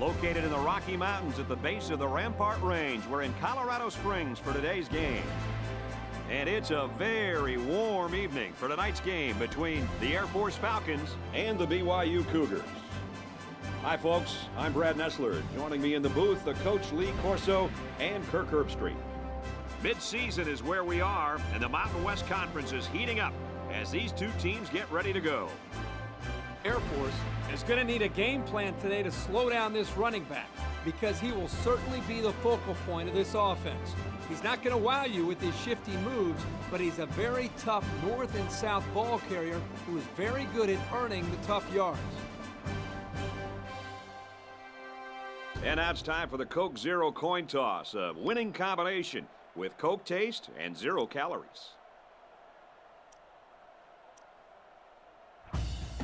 located in the Rocky Mountains at the base of the Rampart Range. We're in Colorado Springs for today's game. And it's a very warm evening for tonight's game between the Air Force Falcons and the BYU Cougars. Hi, folks. I'm Brad Nessler. Joining me in the booth, the coach Lee Corso and Kirk Herbstreit. Mid-season is where we are, and the Mountain West Conference is heating up as these two teams get ready to go. Air Force is going to need a game plan today to slow down this running back because he will certainly be the focal point of this offense. He's not going to wow you with his shifty moves, but he's a very tough north and south ball carrier who is very good at earning the tough yards. And now it's time for the Coke Zero coin toss, a winning combination with Coke taste and 0 calories.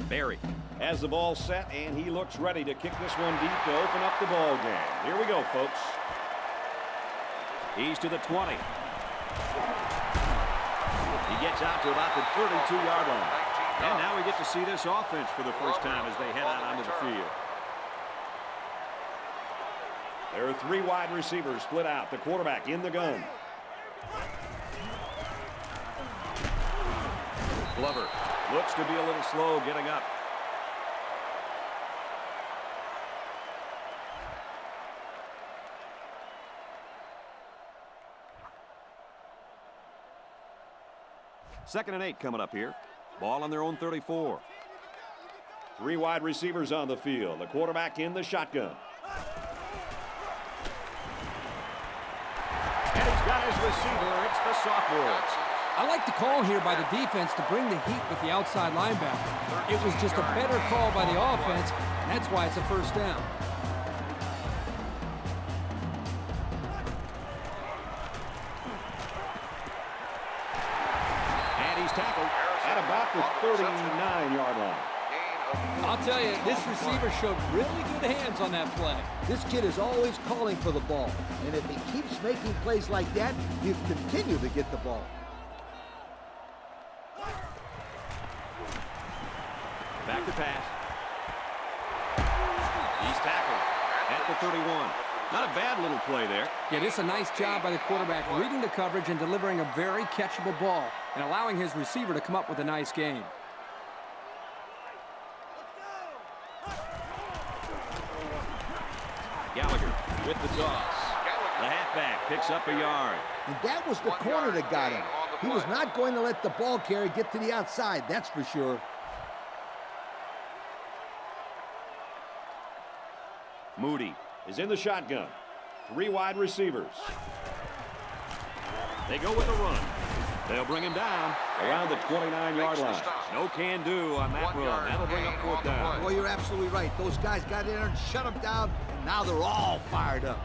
Barry has the ball set, and he looks ready to kick this one deep to open up the ball game. Here we go, folks. He's to the 20. He gets out to about the 32-yard line. And now we get to see this offense for the first time as they head out onto the field. There are 3 wide receivers split out. The quarterback in the gun. Glover looks to be a little slow getting up. Second and 8 coming up here. Ball on their own 34. 3 wide receivers on the field. The quarterback in the shotgun. And he's got his receiver. It's the sophomore. I like the call here by the defense to bring the heat with the outside linebacker. It was just a better call by the offense, and that's why it's a first down. And he's tackled at about the 39-yard line. I'll tell you, this receiver showed really good hands on that play. This kid is always calling for the ball, and if he keeps making plays like that, he'll continue to get the ball. Back to pass. He's tackled at the 31. Not a bad little play there. Yeah, this is a nice job by the quarterback reading the coverage and delivering a very catchable ball and allowing his receiver to come up with a nice game. Gallagher with the toss. The halfback picks up a yard. And that was the corner that got him. He was not going to let the ball carrier get to the outside, that's for sure. Moody is in the shotgun. 3 wide receivers. They go with the run. They'll bring him down around the 29-yard line. No can do on that run. That'll bring up 4th down. Well, you're absolutely right. Those guys got in there and shut him down, and now they're all fired up.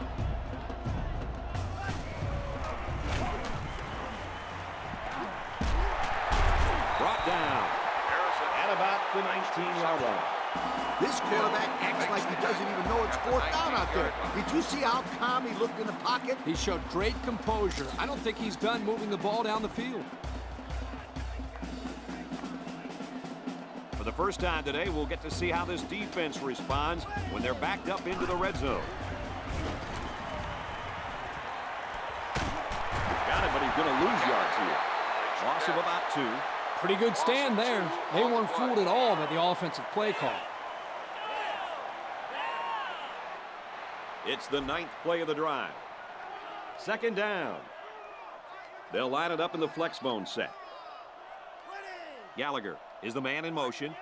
Brought down at about the 19-yard line. This quarterback acts like he doesn't even know it's 4th down out there. Did you see how calm he looked in the pocket? He showed great composure. I don't think he's done moving the ball down the field. For the first time today, we'll get to see how this defense responds when they're backed up into the red zone. Got it, but he's going to lose yards here. Loss of about 2. Pretty good stand there. They weren't fooled at all by the offensive play call. It's the 9th play of the drive. 2nd down. They'll line it up in the flex bone set. Gallagher is the man in motion.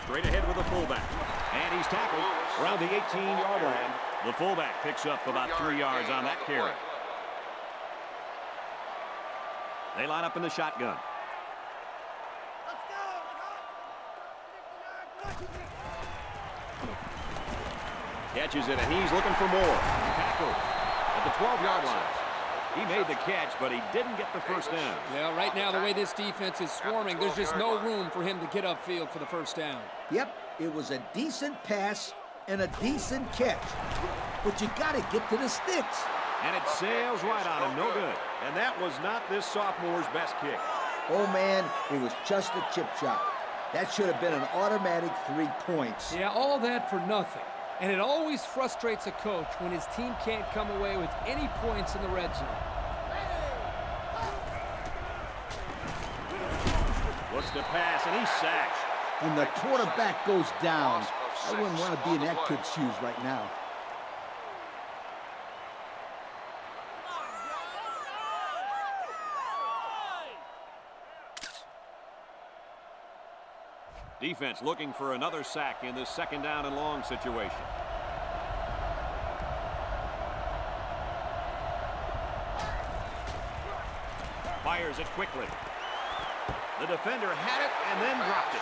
Straight ahead with the fullback. And he's tackled around the 18-yard line. The fullback picks up about 3 yards on that carry. They line up in the shotgun. Catches it, and he's looking for more. Tackled at the 12-yard line. He made the catch, but he didn't get the first down. Well, right now, the way this defense is swarming, there's just no room for him to get upfield for the first down. Yep, it was a decent pass and a decent catch. But you got to get to the sticks. And it sails right on him, no good. And that was not this sophomore's best kick. Oh, man, it was just a chip shot. That should have been an automatic 3 points. Yeah, all that for nothing. And it always frustrates a coach when his team can't come away with any points in the red zone. Looks to pass, and he's sacked. And the quarterback goes down. I wouldn't want to be in that kid's shoes right now. Defense looking for another sack in this second down and long situation. Fires it quickly. The defender had it and then dropped it.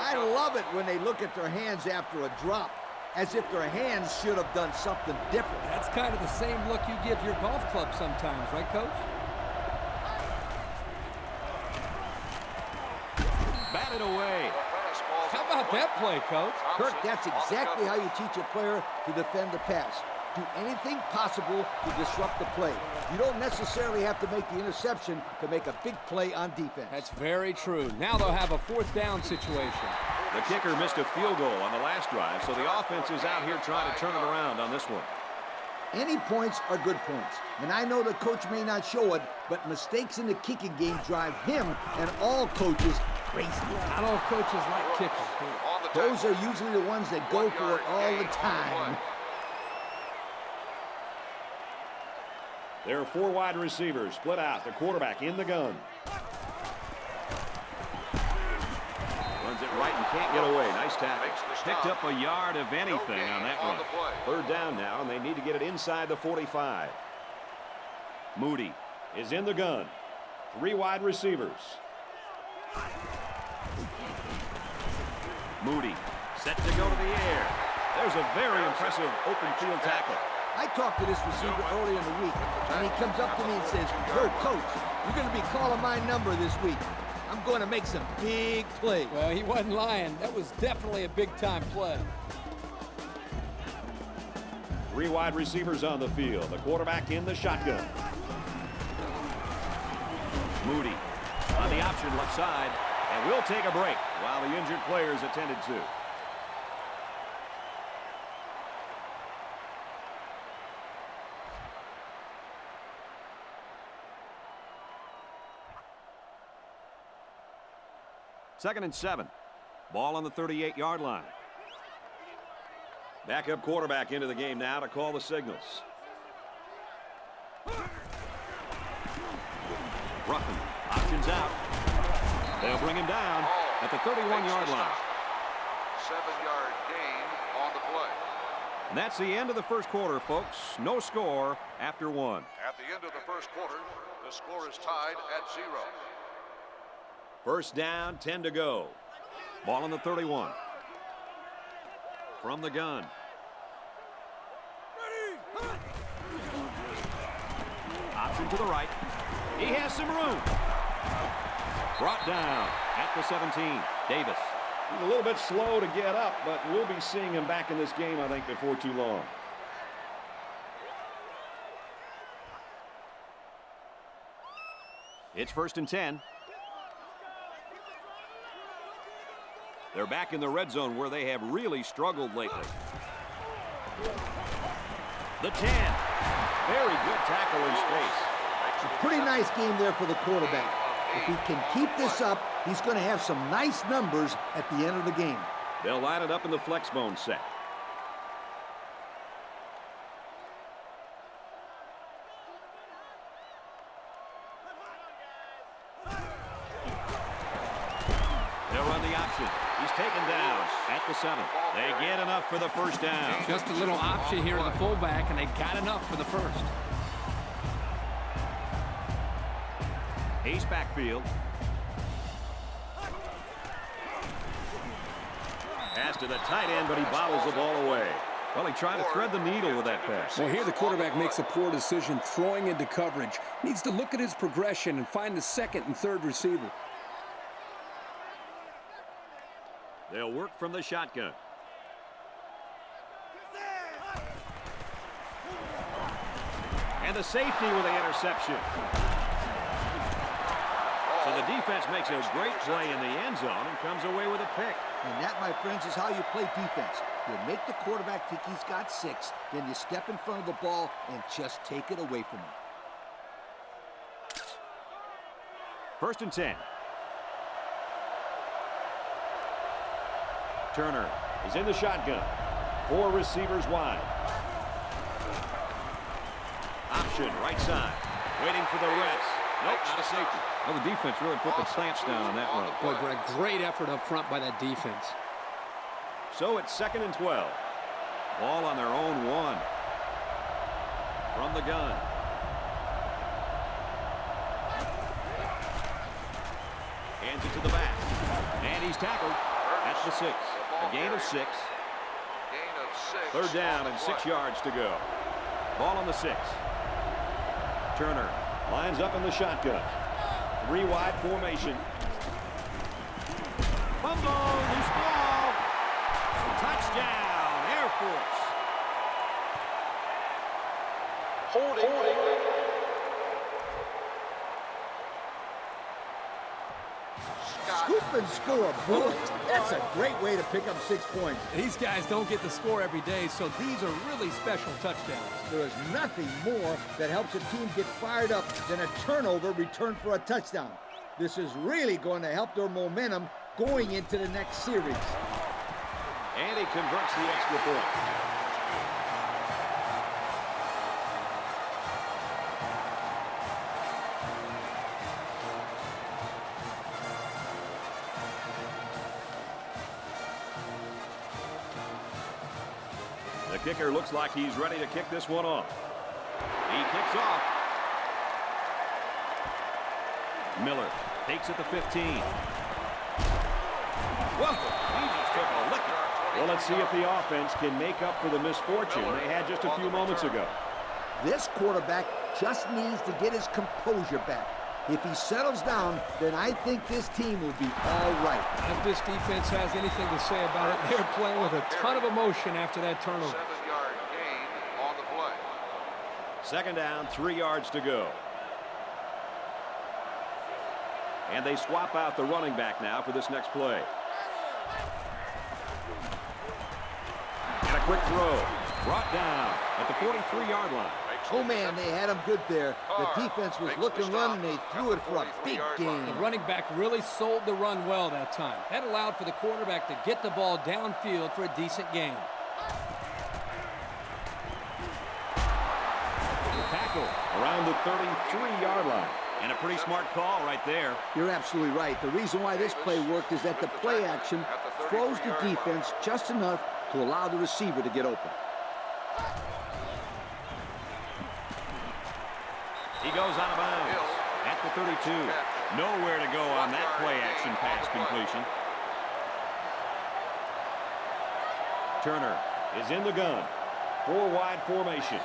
I love it when they look at their hands after a drop, as if their hands should have done something different. That's kind of the same look you give your golf club sometimes, right, Coach? Batted away. How about that play, Coach? Kirk, that's exactly how you teach a player to defend the pass. Do anything possible to disrupt the play. You don't necessarily have to make the interception to make a big play on defense. That's very true. Now they'll have a 4th down situation. The kicker missed a field goal on the last drive, so the offense is out here trying to turn it around on this one. Any points are good points. And I know the coach may not show it, but mistakes in the kicking game drive him and all coaches crazy. Not all coaches like kickers, do they? Those are usually the ones that go for it all the time. There are 4 wide receivers split out. The quarterback in the gun. Runs it right and can't get away. Nice tackle. Picked up a yard of anything on that run. 3rd down now, and they need to get it inside the 45. Moody is in the gun. 3 wide receivers. Moody set to go to the air. There's a very impressive open field tackle. I talked to this receiver earlier in the week, and he comes up to me and says, "Yo, Coach, you're going to be calling my number this week. I'm going to make some big plays." Well, he wasn't lying. That was definitely a big-time play. 3 wide receivers on the field. The quarterback in the shotgun. Moody on the option left side, and we'll take a break while the injured players attended to. Second and 7. Ball on the 38-yard line. Backup quarterback into the game now to call the signals. Ruffin options out. They'll bring him down at the 31-yard line. 7-yard gain on the play. And that's the end of the first quarter, folks. No score after 1. At the end of the first quarter, the score is tied at 0. First down, 10 to go. Ball on the 31. From the gun. Option to the right. He has some room. Brought down at the 17. Davis. He's a little bit slow to get up, but we'll be seeing him back in this game, I think, before too long. It's 1st and 10. They're back in the red zone where they have really struggled lately. The 10. Very good tackle in space. A pretty nice game there for the quarterback. If he can keep this up, he's going to have some nice numbers at the end of the game. They'll line it up in the flex bone set. They'll run the option. He's taken down at the 7. They get enough for the first down. Just a little option here to the fullback, and they got enough for the first. Ace backfield. Pass to the tight end, but he bobbles the ball away. Well, he tried to thread the needle with that pass. Well, here the quarterback makes a poor decision throwing into coverage. Needs to look at his progression and find the 2nd and 3rd receiver. They'll work from the shotgun. And the safety with the interception. the defense makes a great play in the end zone and comes away with a pick. And that, my friends, is how you play defense. You make the quarterback think he's got 6, then you step in front of the ball and just take it away from him. 1st and 10. Turner is in the shotgun. 4 receivers wide. Option, right side. Waiting for the refs. Nope, not a safety. Well, the defense really put the clamps down on that run. Boy, Greg, great effort up front by that defense. So it's 2nd and 12. Ball on their own 1. From the gun. Hands it to the back. And he's tackled at the 6. A gain of 6. Gain of 6. 3rd down and 6 yards to go. Ball on the 6. Turner lines up in the shotgun. 3 wide formation. Fumble, loose ball. Touchdown, Air Force. Holding. Scoop and score, boy. That's a great way to pick up 6 points. These guys don't get to score every day, so these are really special touchdowns. There is nothing more that helps a team get fired up than a turnover returned for a touchdown. This is really going to help their momentum going into the next series. And he converts the extra point. The kicker looks like he's ready to kick this one off. He kicks off. Miller takes it to 15. Whoa, he just took a licking. Well, let's see if the offense can make up for the misfortune they had just a few moments ago. This quarterback just needs to get his composure back. If he settles down, then I think this team will be all right. If this defense has anything to say about it, they're playing with a ton of emotion after that turnover. 7-yard gain on the play. 2nd down, 3 yards to go. And they swap out the running back now for this next play. And a quick throw. Brought down at the 43-yard line. Oh, man, they had him good there. The defense was looking run, and they threw it for a big gain. The running back really sold the run well that time. That allowed for the quarterback to get the ball downfield for a decent gain. The tackle around the 33-yard line. And a pretty smart call right there. You're absolutely right. The reason why this play worked is that the play action froze the defense just enough to allow the receiver to get open. He goes out of bounds at the 32. Nowhere to go on that play action pass completion. Turner is in the gun. 4 wide formation.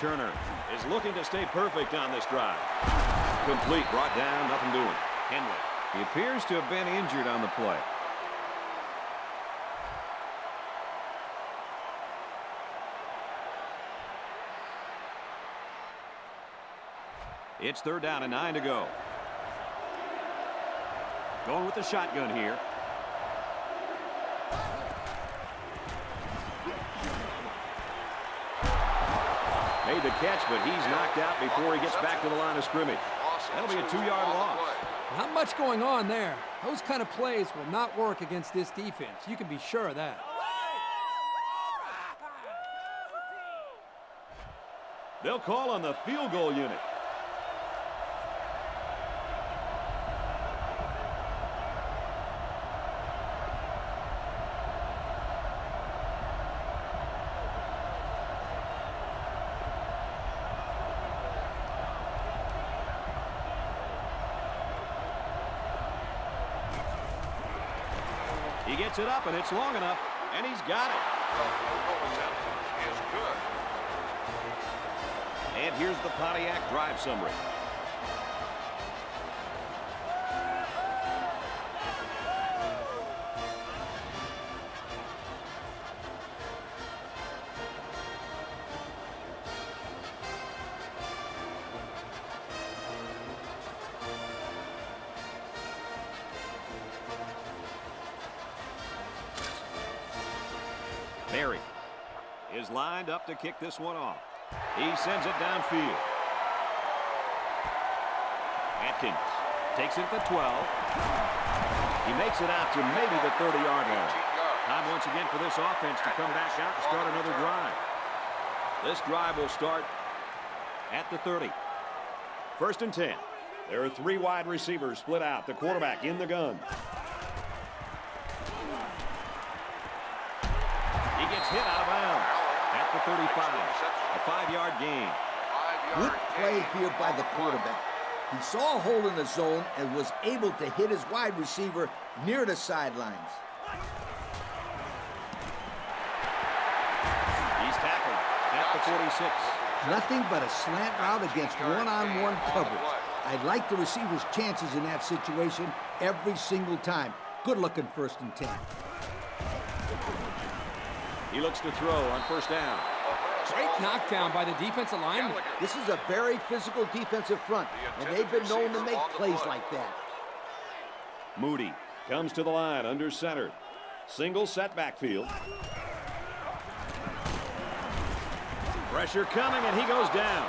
Turner is looking to stay perfect on this drive. Complete, brought down, nothing doing. Henley, he appears to have been injured on the play. It's 3rd down and 9 to go. Going with the shotgun here. Made the catch, but he's knocked out before he gets back to the line of scrimmage. That'll be a 2-yard loss. Not much going on there. Those kind of plays will not work against this defense. You can be sure of that. They'll call on the field goal unit. He gets it up, and it's long enough, and he's got it. Is good. And here's the Pontiac drive summary. is lined up to kick this one off. He sends it downfield. Atkins takes it at the 12. He makes it out to maybe the 30-yard line. Time once again for this offense to come back out and start another drive. This drive will start at the 30. First and 10. There are 3 wide receivers split out. The quarterback in the gun. He gets hit out of bounds at the 35. A 5-yard gain. Good play here by the quarterback. He saw a hole in the zone and was able to hit his wide receiver near the sidelines. He's tackled at the 46. Nothing but a slant route against one-on-one coverage. I like the receiver's chances in that situation every single time. Good-looking first and 10. He looks to throw on first down. Great knockdown by the defensive lineman. This is a very physical defensive front, and they've been known to make plays like that. Moody comes to the line under center. Single set backfield. Pressure coming, and he goes down.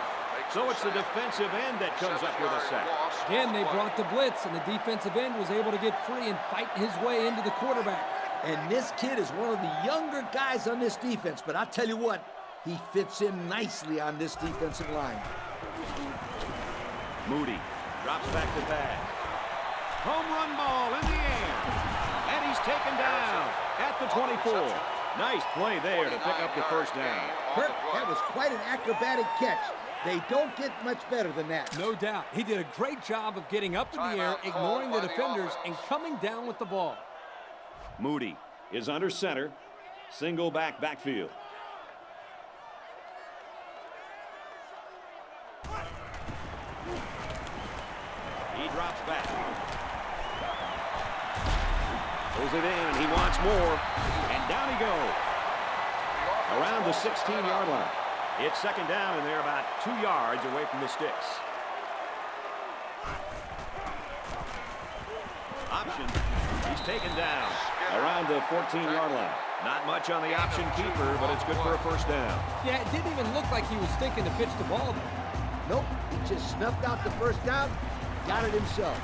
So it's the defensive end that comes up with a sack. Again, they brought the blitz, and the defensive end was able to get free and fight his way into the quarterback. And this kid is one of the younger guys on this defense, but I'll tell you what, he fits in nicely on this defensive line. Moody drops back to pass. Home run ball in the air. And he's taken down at the 24. Nice play there to pick up the first down. Kirk, that was quite an acrobatic catch. They don't get much better than that. No doubt. He did a great job of getting up in the air, ignoring the defenders, and coming down with the ball. Moody is under center. Single backfield. He drops back. Pulls it in, and he wants more. And down he goes. Around the 16-yard line. It's second down, and they're about 2 yards away from the sticks. Option. He's taken down around the 14-yard line. Not much on the option keeper, but it's good for a first down. Yeah, it didn't even look like he was thinking to pitch the ball there. Nope, he just snuffed out the first down, got it himself.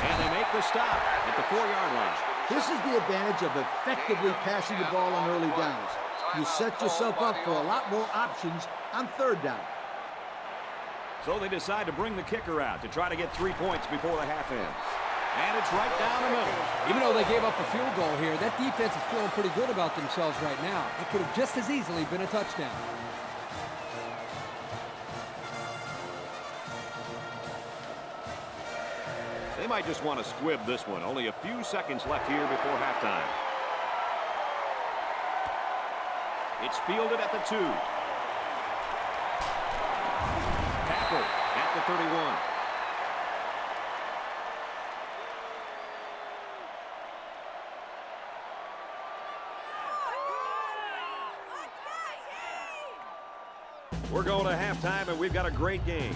And they make the stop at the 4-yard line. This is the advantage of effectively passing the ball on early downs. You set yourself up for a lot more options on third down. So they decide to bring the kicker out to try to get 3 points before the half ends. And it's right down the middle. Even though they gave up a field goal here, that defense is feeling pretty good about themselves right now. It could have just as easily been a touchdown. They might just want to squib this one. Only a few seconds left here before halftime. It's fielded at the 2. Tackle at the 31. We're going to halftime, and we've got a great game.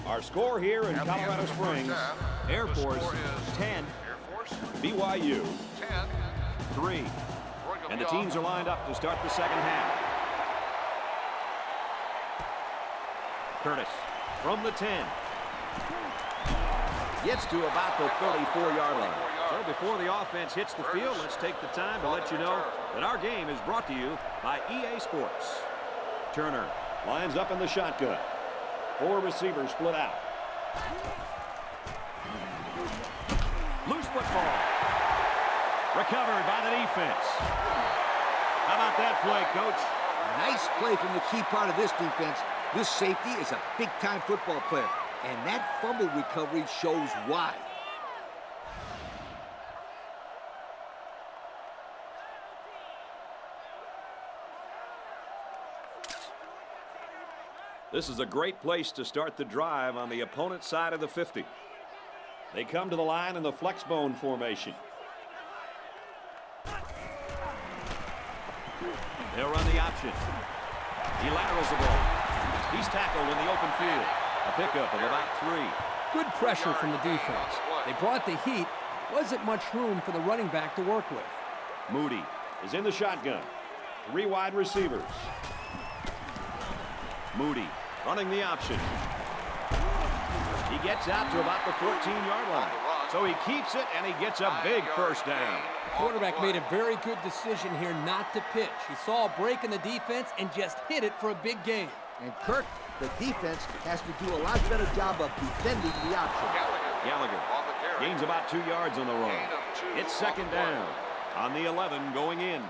Our score here in Colorado Springs, Air Force 10, BYU 3. And the teams are lined up to start the second half. Curtis from the 10. Gets to about the 34-yard line. So before the offense hits the field, let's take the time to let you know that our game is brought to you by EA Sports. Turner lines up in the shotgun. 4 receivers split out. Loose football. Recovered by the defense. How about that play, Coach? Nice play from the key part of this defense. This safety is a big-time football player, and that fumble recovery shows why. This is a great place to start the drive on the opponent's side of the 50. They come to the line in the flex bone formation. They'll run the option. He laterals the ball. He's tackled in the open field. A pickup of about 3. Good pressure from the defense. They brought the heat. Wasn't much room for the running back to work with. Moody is in the shotgun. 3 wide receivers. Moody running the option. He gets out to about the 14-yard line. So he keeps it, and he gets a big first down. Quarterback made a very good decision here not to pitch. He saw a break in the defense and just hit it for a big gain. And Kirk, the defense has to do a lot better job of defending the option. Gallagher gains about 2 yards on the run. It's second down on the 11 going in.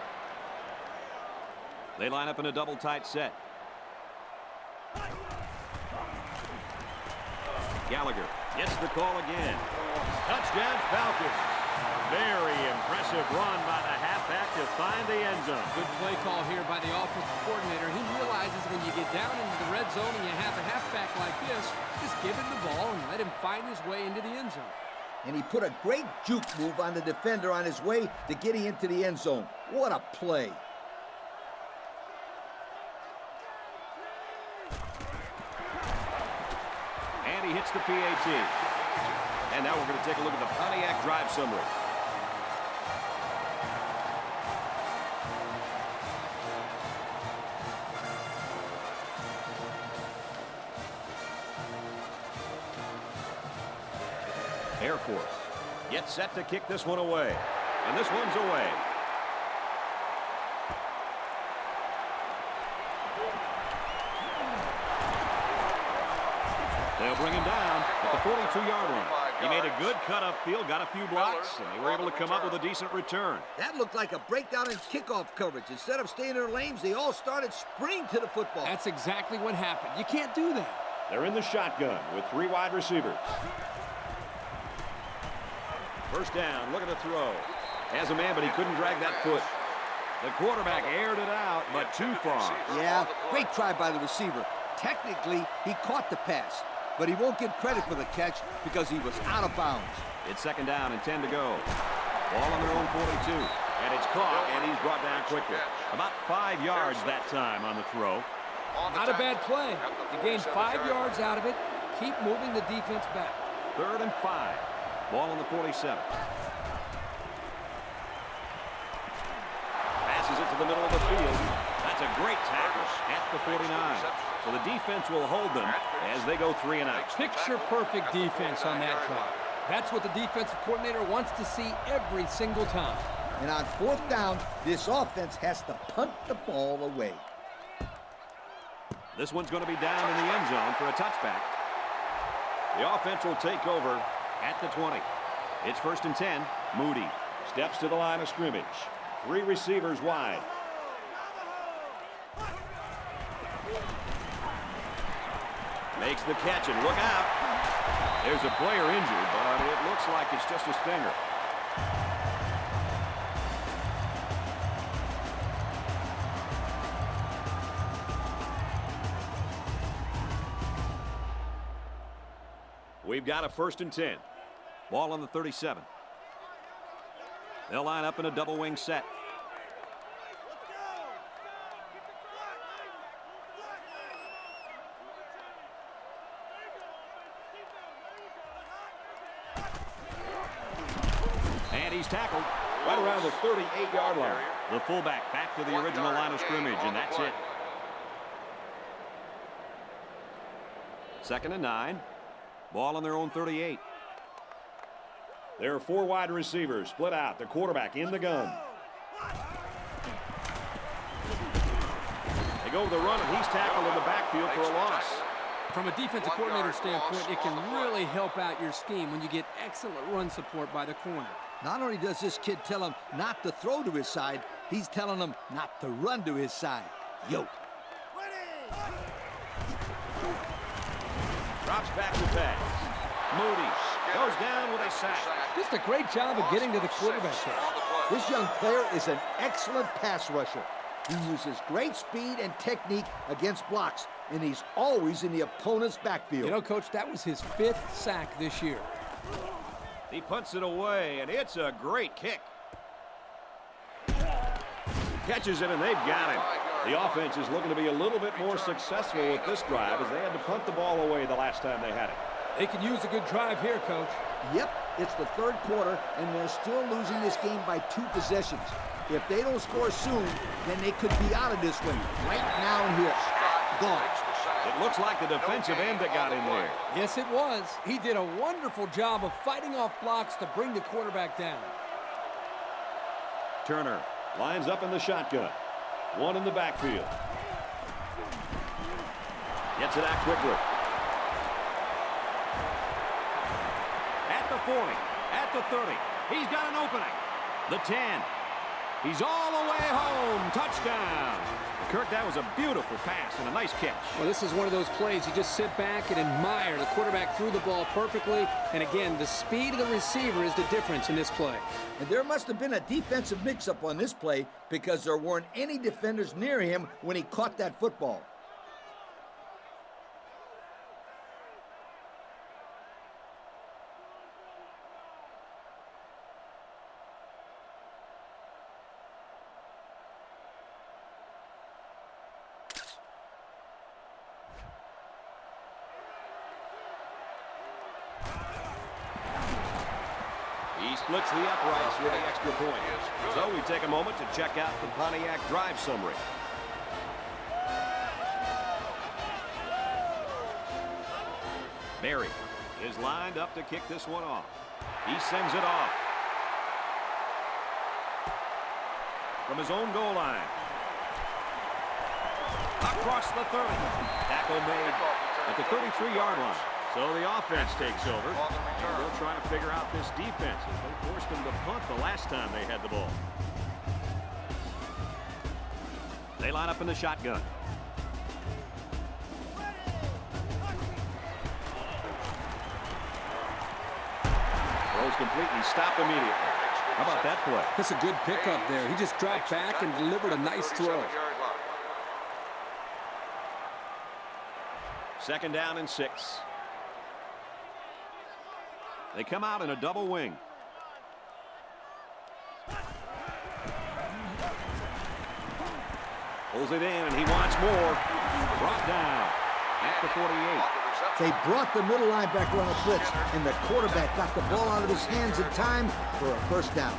They line up in a double tight set. Gallagher gets the call again. Touchdown Falcons. Very impressive run by the halfback to find the end zone. Good play call here by the offensive coordinator. He realizes when you get down into the red zone and you have a halfback like this, just give him the ball and let him find his way into the end zone. And he put a great juke move on the defender on his way to getting into the end zone. What a play. And he hits the PAT. And now we're going to take a look at the Pontiac drive summary. Air Force gets set to kick this one away. And this one's away. They'll bring him down at the 42-yard line. He made a good cut upfield, got a few blocks, and they were able to come up with a decent return. That looked like a breakdown in kickoff coverage. Instead of staying in their lanes, they all started sprinting to the football. That's exactly what happened. You can't do that. They're in the shotgun with 3 wide receivers. First down, look at the throw. Has a man, but he couldn't drag that foot. The quarterback aired it out, but too far. Yeah, great try by the receiver. Technically, he caught the pass, but he won't get credit for the catch because he was out of bounds. It's second down and 10 to go. Ball on their own 42. And it's caught, and he's brought down quickly. About 5 yards that time on the throw. Not a bad play. You gained 5 yards out of it. Keep moving the defense back. 3rd and 5. Ball on the 47. Passes it to the middle of the field. That's a great tackle at the 49. So the defense will hold them as they go 3 and out. Picture-perfect defense on that drive. That's what the defensive coordinator wants to see every single time. And on 4th down, this offense has to punt the ball away. This one's going to be down in the end zone for a touchback. The offense will take over at the 20. It's 1st and 10. Moody steps to the line of scrimmage. 3 receivers wide. Makes the catch, and look out. There's a player injured, but it looks like it's just a stinger. We've got a 1st and 10. Ball on the 37. They'll line up in a double wing set. And he's tackled right around the 38-yard line. The fullback back to the original line of scrimmage, and that's it. 2nd and 9. Ball on their own 38. There are 4 wide receivers split out. The quarterback in the gun. They go to the run, and he's tackled in the backfield for a loss. From a defensive coordinator standpoint, it can really help out your scheme when you get excellent run support by the corner. Not only does this kid tell him not to throw to his side, he's telling him not to run to his side. Yo. Drops back to pass. Moody goes down with a sack. Just a great job of getting to the quarterback there. This young player is an excellent pass rusher. He uses great speed and technique against blocks, and he's always in the opponent's backfield. You know, Coach, that was his 5th sack this year. He punts it away, and it's a great kick. Catches it, and they've got him. The offense is looking to be a little bit more successful with this drive as they had to punt the ball away the last time they had it. They could use a good drive here, Coach. Yep, it's the 3rd quarter, and they're still losing this game by 2 possessions. If they don't score soon, then they could be out of this one right now and here. Gone. It looks like the defensive end that got in there. Yes, it was. He did a wonderful job of fighting off blocks to bring the quarterback down. Turner lines up in the shotgun. One in the backfield. Gets it out quickly. At the 40, at the 30. He's got an opening. The 10. He's all the way home. Touchdown. Kirk, that was a beautiful pass and a nice catch. Well, this is one of those plays you just sit back and admire. The quarterback threw the ball perfectly. And again, the speed of the receiver is the difference in this play. And there must have been a defensive mix-up on this play because there weren't any defenders near him when he caught that football. He splits the uprights with the extra point. So we take a moment to check out the Pontiac drive summary. Berry is lined up to kick this one off. He sends it off. From his own goal line. Across the 30. Tackle made at the 33-yard line. So the offense takes over. And they'll try to figure out this defense as they forced them to punt the last time they had the ball. They line up in the shotgun. Throws complete and stopped immediately. How about that play? That's a good pickup there. He just dropped back and delivered a nice throw. Second down and 6. They come out in a double wing. Pulls it in, and he wants more. Brought down at the 48. They brought the middle linebacker on a blitz, and the quarterback got the ball out of his hands in time for a first down.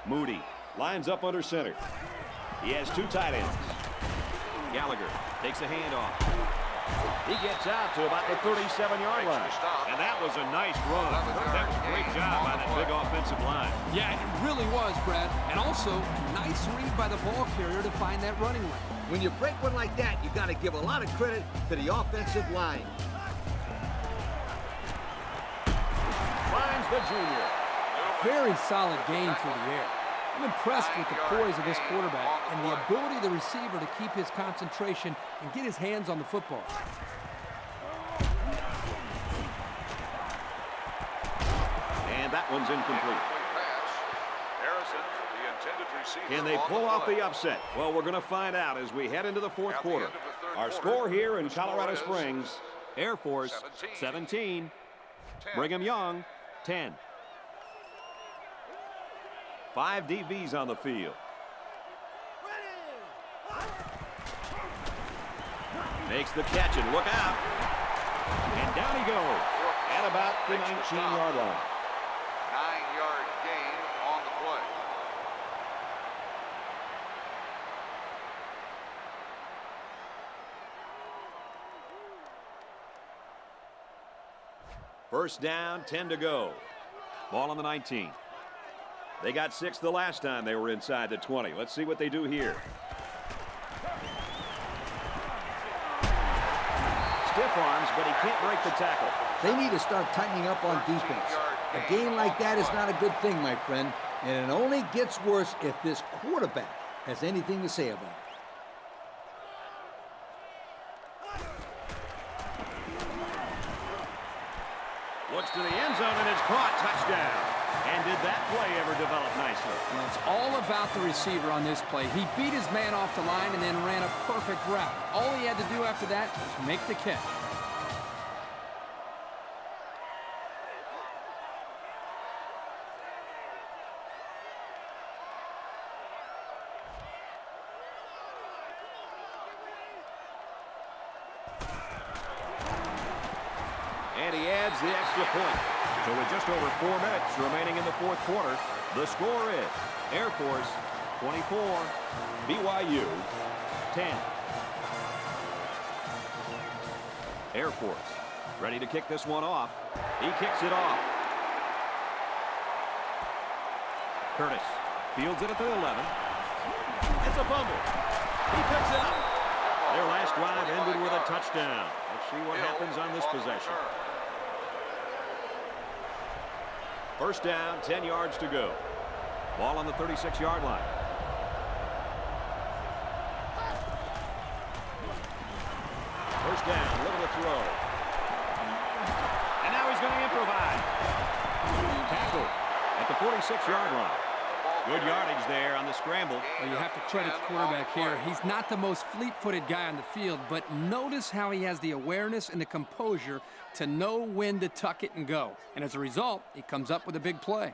Moody lines up under center. He has two tight ends. Gallagher takes a handoff. He gets out to about the 37-yard line. And that was a nice run. That was a great job by that big offensive line. Yeah, it really was, Brad. And also, nice read by the ball carrier to find that running lane. When you break one like that, you got to give a lot of credit to the offensive line. Finds the junior. Very solid gain through the air. I'm impressed with the poise of this quarterback and the ability of the receiver to keep his concentration and get his hands on the football. And that one's incomplete. Can they pull off the upset? Well, we're going to find out as we head into the fourth quarter. Our score here in Colorado Springs, Air Force 17, Brigham Young 10. 5 DBs on the field. Makes the catch and look out. And down he goes at about the 19-yard line. 9-yard gain on the play. First down, 10 to go. Ball on the 19. They got 6 the last time they were inside the 20. Let's see what they do here. Stiff arms, but he can't break the tackle. They need to start tightening up on defense. A game like that is not a good thing, my friend. And it only gets worse if this quarterback has anything to say about it. Looks to the end zone and it's caught. Touchdown. And did that play ever develop nicely? Well, it's all about the receiver on this play. He beat his man off the line and then ran a perfect route. All he had to do after that was make the catch. And he adds the extra point. So with just over 4 minutes remaining in the fourth quarter, the score is Air Force 24, BYU 10. Air Force ready to kick this one off. He kicks it off. Curtis fields it at the 11. It's a fumble. He picks it up. Their last drive ended with a touchdown. Let's see what happens on this possession. First down, 10 yards to go. Ball on the 36-yard line. First down, little to throw. And now he's going to improvise. Tackle at the 46-yard line. Good yardage there on the scramble. Well, you have to credit the quarterback here. He's not the most fleet-footed guy on the field, but notice how he has the awareness and the composure to know when to tuck it and go. And as a result, he comes up with a big play.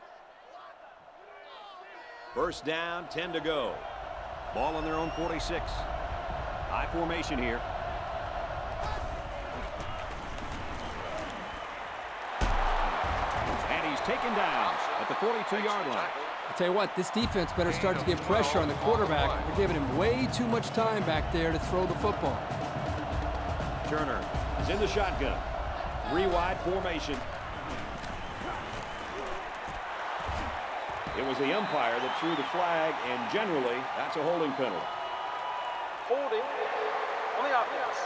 First down, 10 to go. Ball on their own 46. High formation here. And he's taken down at the 42-yard line. I tell you what, this defense better start to get pressure on the quarterback. They're giving him way too much time back there to throw the football. Turner is in the shotgun. 3-wide formation. It was the umpire that threw the flag, and generally, that's a holding penalty. Holding on the offense.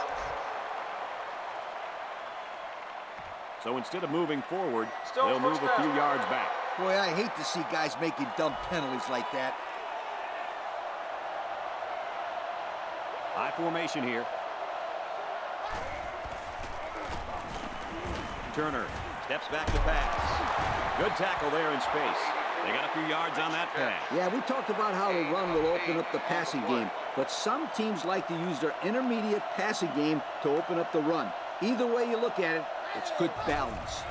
So instead of moving forward, they'll move a few yards back. Boy, I hate to see guys making dumb penalties like that. High formation here. Turner steps back to pass. Good tackle there in space. They got a few yards on that pass. Yeah, we talked about how the run will open up the passing game, but some teams like to use their intermediate passing game to open up the run. Either way you look at it, it's good balance.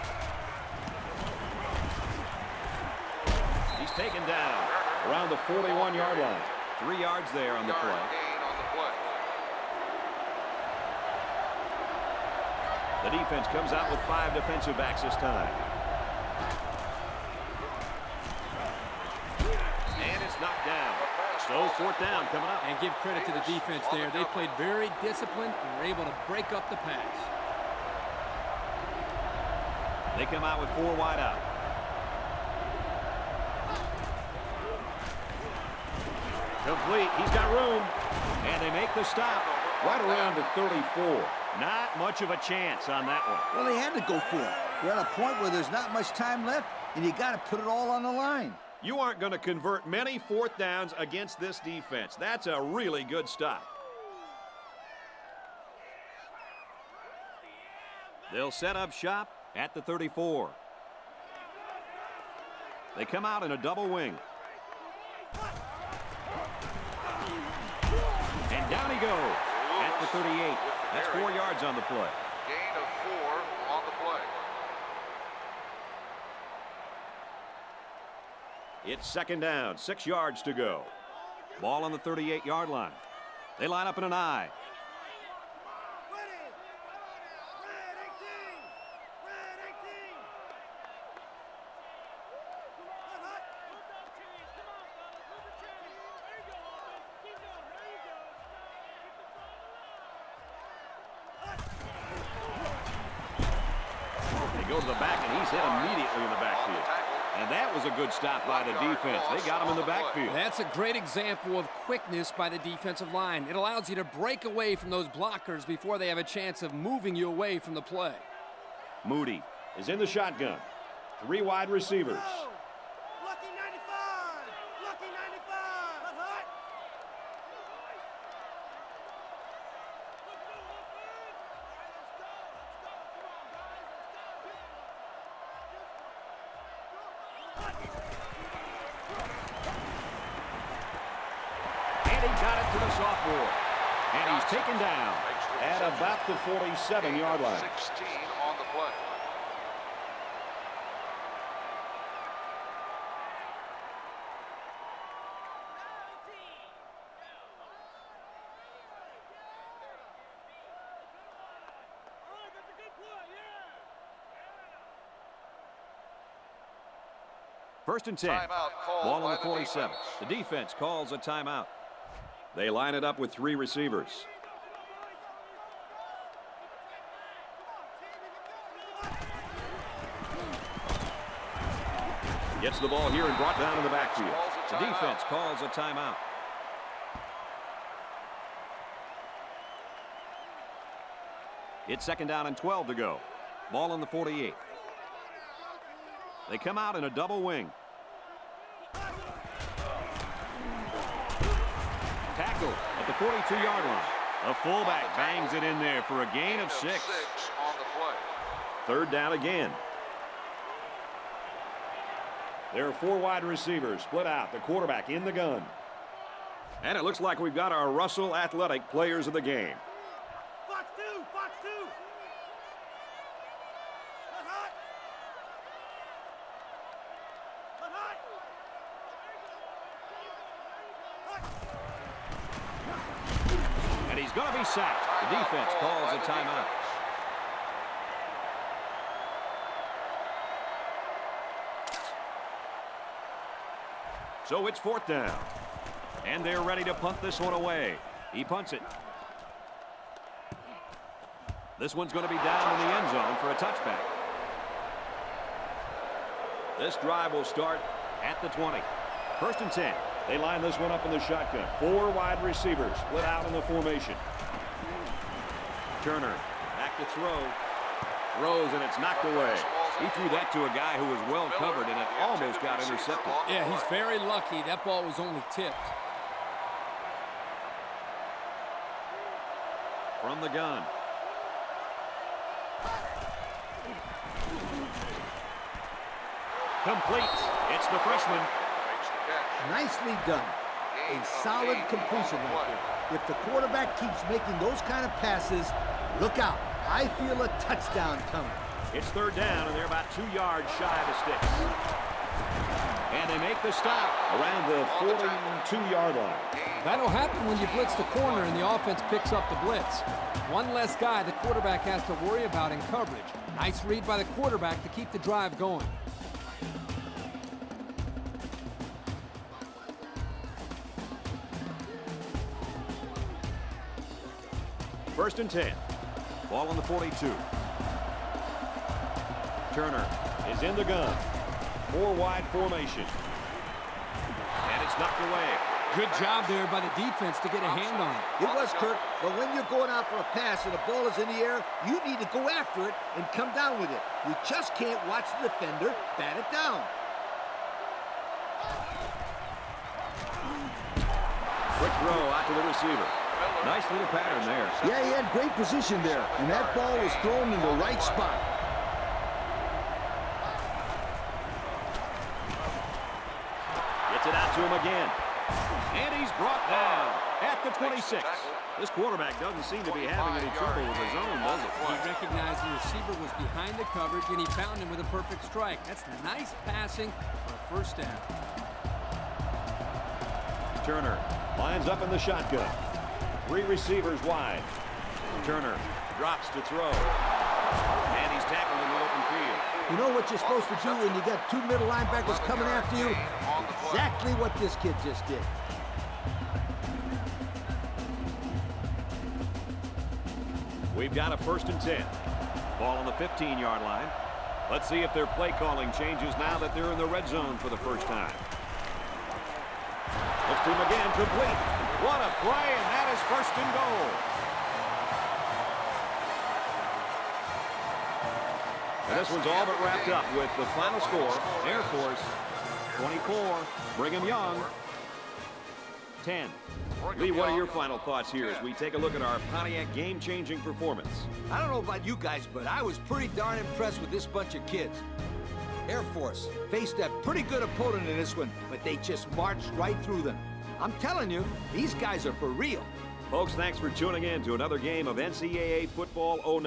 He's taken down around the 41-yard line. 3 yards there on the play. The defense comes out with 5 defensive backs this time. And it's knocked down. So fourth down coming up. And give credit to the defense there. They played very disciplined and were able to break up the pass. They come out with 4 wide out. Complete. He's got room. And they make the stop right around the 34. Not much of a chance on that one. Well, they had to go for it. We're at a point where there's not much time left, and you got to put it all on the line. You aren't going to convert many fourth downs against this defense. That's a really good stop. They'll set up shop at the 34. They come out in a double wing. And down he goes at the 38. That's 4 yards on the play. Gain of 4 on the play. It's second down, 6 yards to go. Ball on the 38-yard line. They line up in an I. Go to the back, and he's hit immediately in the backfield. And that was a good stop by the defense. They got him in the backfield. That's a great example of quickness by the defensive line. It allows you to break away from those blockers before they have a chance of moving you away from the play. Moody is in the shotgun. 3 wide receivers. Lucky 95! Lucky 95! And he got it to the sophomore. And he's taken down at about the 47-yard line. 16 on the play. First and 10. Timeout called Ball on by the 47. The defense calls a timeout. They line it up with 3 receivers. Gets the ball here and brought down in the backfield. The defense calls a timeout. It's 2nd down and 12 to go. Ball on the 48. They come out in a double wing. Tackle at the 42-yard line. The fullback bangs it in there for a gain of 6. On the play. 3rd down again. There are 4 wide receivers split out. The quarterback in the gun. And it looks like we've got our Russell Athletic players of the game. Fox 2, Fox 2. Let hot. Let hot. And he's going to be sacked. The defense calls a timeout. So it's 4th down. And they're ready to punt this one away. He punts it. This one's going to be down in the end zone for a touchback. This drive will start at the 20. 1st and 10. They line this one up in the shotgun. 4 wide receivers split out in the formation. Turner back to throw. Throws and it's knocked away. He threw that to a guy who was well covered and it almost got intercepted. Yeah, he's very lucky. That ball was only tipped. From the gun. Complete. It's the freshman. Nicely done. A solid completion right there. If the quarterback keeps making those kind of passes, look out. I feel a touchdown coming. It's 3rd down, and they're about 2 yards shy of the sticks. And they make the stop around the 42-yard line. That'll happen when you blitz the corner and the offense picks up the blitz. One less guy the quarterback has to worry about in coverage. Nice read by the quarterback to keep the drive going. First and 10. Ball on the 42. Turner is in the gun. 4 wide formation. And it's knocked away. Good job there by the defense to get a hand on it. It was, Kirk, but when you're going out for a pass and the ball is in the air, you need to go after it and come down with it. You just can't watch the defender bat it down. Quick throw out to the receiver. Nice little pattern there. Yeah, he had great position there, and that ball was thrown in the right spot. Gets it out to him again. And he's brought down at the 26. This quarterback doesn't seem to be having any trouble with his own, does it? He recognized the receiver was behind the coverage, and he found him with a perfect strike. That's nice passing for a 1st down. Turner lines up in the shotgun. 3 receivers wide. Turner drops to throw. And he's tackled in the open field. You know what you're supposed to do when you got 2 middle linebackers coming after you? Exactly what this kid just did. We've got a 1st and 10. Ball on the 15-yard line. Let's see if their play calling changes now that they're in the red zone for the first time. Looks to him again, complete. What a play, and that is 1st and goal. And this one's all but wrapped up with the final score. Air Force 24, Brigham Young 10. Lee, what are your final thoughts here as we take a look at our Pontiac game-changing performance? I don't know about you guys, but I was pretty darn impressed with this bunch of kids. Air Force faced a pretty good opponent in this one, but they just marched right through them. I'm telling you, these guys are for real. Folks, thanks for tuning in to another game of NCAA Football 09.